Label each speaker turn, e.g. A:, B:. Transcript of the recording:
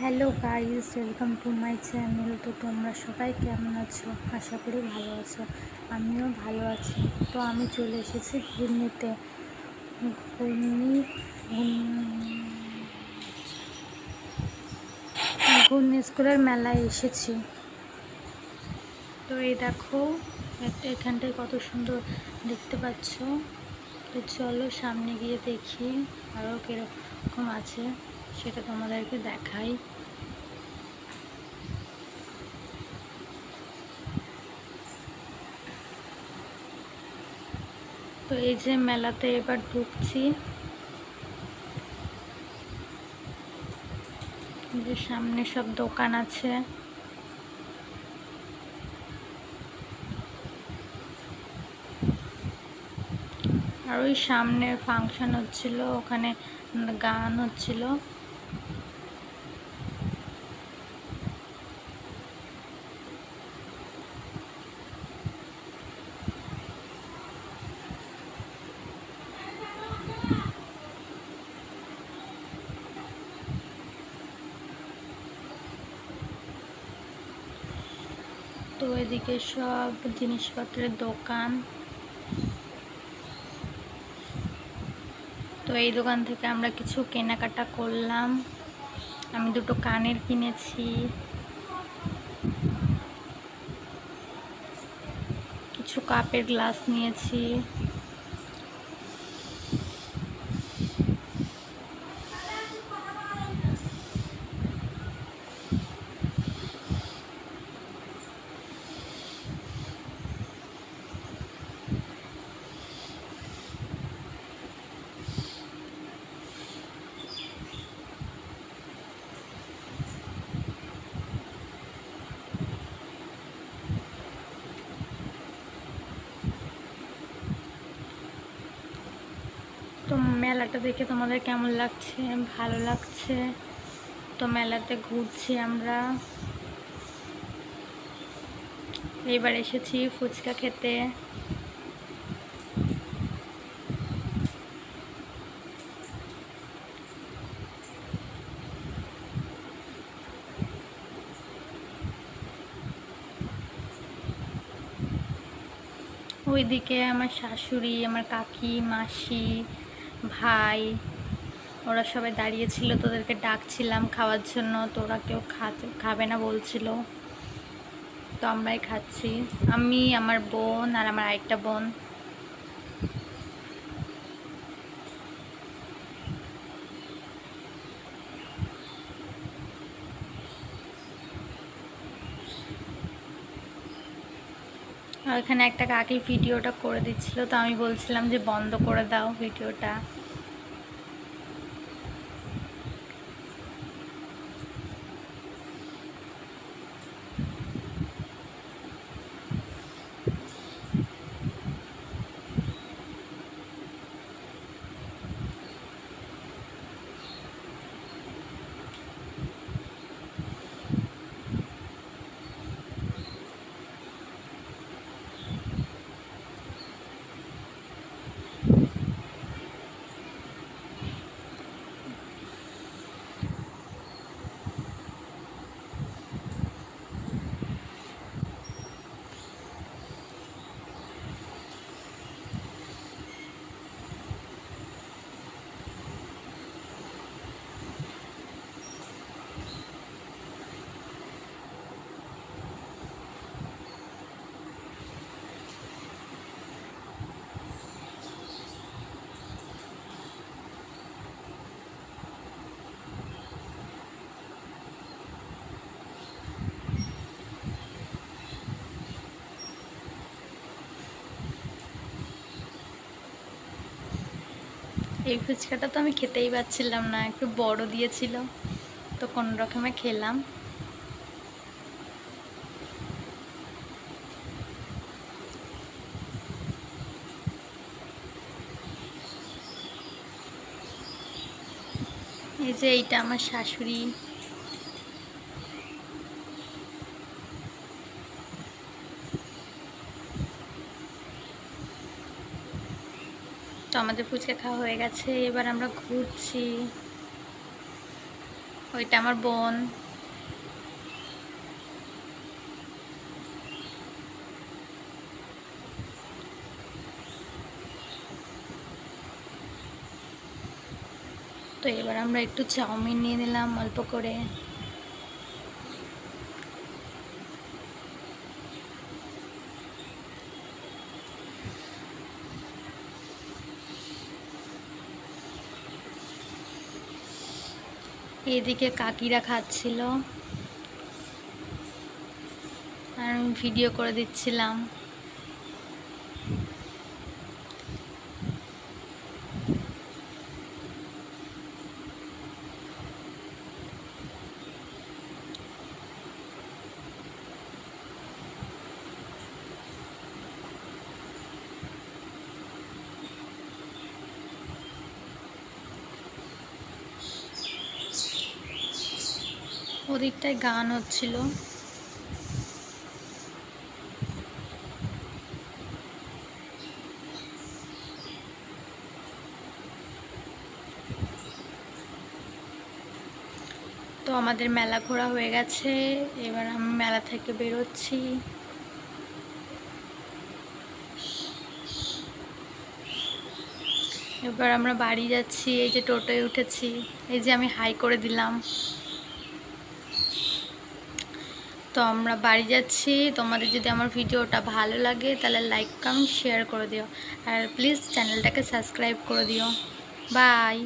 A: Hello guys, welcome to my channel. তো তোমরা সবাই কেমন আছো? আশা করি ভালো আছো। আমিও ভালো আছি। তো আমি চলে এসেছি ঘূর্ণিতে। ঘূর্ণি স্কুলের মেলায় এসেছি। তো এই দেখো, এখানটায় কত সুন্দর দেখতে পাচ্ছ। তো চলো সামনে গিয়ে দেখি আরও কীরকম আছে, সেটা তোমাদেরকে দেখাই। তো এই যে মেলাতে এবার ঢুকছি, যে সামনে সব দোকান আছে। আর ওই সামনে ফাংশন হচ্ছিল, ওখানে গান হচ্ছিল। তো এদিকে সব জিনিসপত্রের দোকান। তো এই দোকান থেকে আমরা কিছু কেনাকাটা করলাম। আমি দুটো কানের কিনেছি, কিছু কাপের গ্লাস নিয়েছি। তো মেলাটা দেখে তোমাদের কেমন লাগছে? ভালো লাগছে। তো মেলাতে ঘুরছি আমরা। এবার এসেছি ফুচকা খেতে। ওইদিকে আমার শাশুড়ি, আমার কাকি, মাসি, ভাই, ওরা সবাই দাঁড়িয়েছিল। তোদেরকে ডাকছিলাম খাওয়ার জন্য, তো ওরা কেউ খাবে না বলছিল। তো আমরাই খাচ্ছি, আমি, আমার বোন আর আমার আরেকটা বোন। আর এখানে একটা কাকি ভিডিওটা করে দিচ্ছিল, তো আমি বলছিলাম যে বন্ধ করে দাও ভিডিওটা। এই ফুচকাটা তো আমি খেতেই পাচ্ছিলাম না, একটু বড় দিয়েছিল, তো কোনো রকমে খেলাম। এই যে এইটা আমার শাশুড়ি। তো আমাদের ফুচকা খাওয়া হয়ে গেছে, এবার আমরা ঘুরছি। ওইটা আমার বোন। তো এবার আমরা একটু চাউমিন নিয়ে নিলাম অল্প করে। এদিকে কাকিরা খাচ্ছিল আর আমি ভিডিও করে দিচ্ছিলাম। ওদিকটায় গান হচ্ছিল। তো আমাদের মেলা ঘোরা হয়ে গেছে, এবার আমি মেলা থেকে বেরোচ্ছি। এবার আমরা বাড়ি যাচ্ছি। এই যে টোটোয় উঠেছি, এই যে আমি হাই করে দিলাম। তো আমরা বাড়ি যাচ্ছি। তোমাদের যদি আমার ভিডিওটা ভালো লাগে তাহলে লাইক কমেন্ট শেয়ার করে দিও, আর প্লিজ চ্যানেলটাকে সাবস্ক্রাইব করে দিও। বাই।